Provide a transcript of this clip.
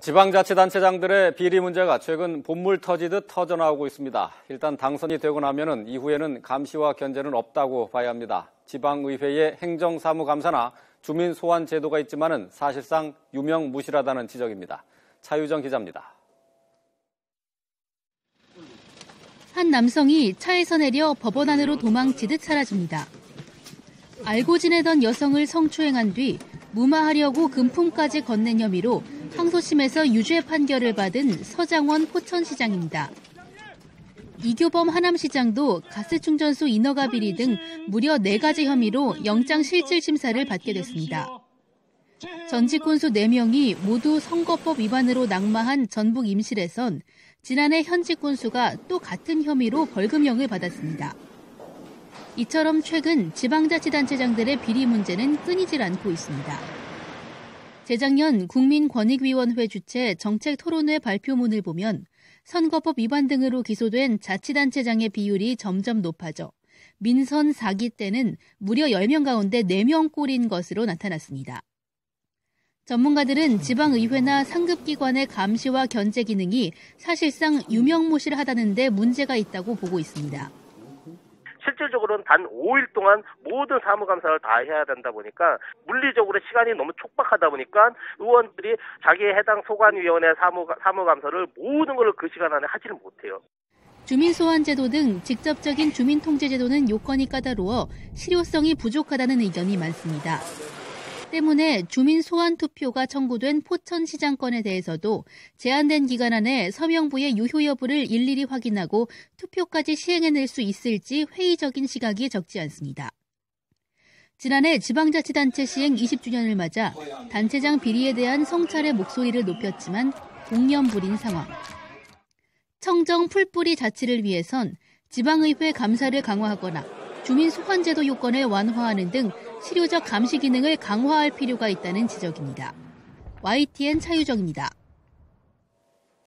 지방자치단체장들의 비리 문제가 최근 본물 터지듯 터져나오고 있습니다. 일단 당선이 되고 나면은 이후에는 감시와 견제는 없다고 봐야 합니다. 지방의회의 행정사무감사나 주민소환 제도가 있지만은 사실상 유명무실하다는 지적입니다. 차유정 기자입니다. 한 남성이 차에서 내려 법원 안으로 도망치듯 사라집니다. 알고 지내던 여성을 성추행한 뒤 무마하려고 금품까지 건넨 혐의로 항소심에서 유죄 판결을 받은 서장원 포천시장입니다. 이교범 하남시장도 가스충전소 인허가 비리 등 무려 4가지 혐의로 영장실질심사를 받게 됐습니다. 전직 군수 4명이 모두 선거법 위반으로 낙마한 전북 임실에선 지난해 현직 군수가 또 같은 혐의로 벌금형을 받았습니다. 이처럼 최근 지방자치단체장들의 비리 문제는 끊이질 않고 있습니다. 재작년 국민권익위원회 주최 정책토론회 발표문을 보면 선거법 위반 등으로 기소된 자치단체장의 비율이 점점 높아져 민선 4기 때는 무려 10명 가운데 4명꼴인 것으로 나타났습니다. 전문가들은 지방의회나 상급기관의 감시와 견제 기능이 사실상 유명무실하다는 데 문제가 있다고 보고 있습니다. 실질적으로는 단 5일 동안 모든 사무감사를 다 해야 된다 보니까 물리적으로 시간이 너무 촉박하다 보니까 의원들이 자기의 해당 소관위원회 사무감사를 모든 걸 그 시간 안에 하지를 못해요. 주민소환제도 등 직접적인 주민통제제도는 요건이 까다로워 실효성이 부족하다는 의견이 많습니다. 때문에 주민소환투표가 청구된 포천시장 건에 대해서도 제한된 기간 안에 서명부의 유효 여부를 일일이 확인하고 투표까지 시행해낼 수 있을지 회의적인 시각이 적지 않습니다. 지난해 지방자치단체 시행 20주년을 맞아 단체장 비리에 대한 성찰의 목소리를 높였지만 공연불인 상황. 청정 풀뿌리 자치를 위해선 지방의회 감사를 강화하거나 주민소환제도 요건을 완화하는 등 실효적 감시 기능을 강화할 필요가 있다는 지적입니다. YTN 차유정입니다.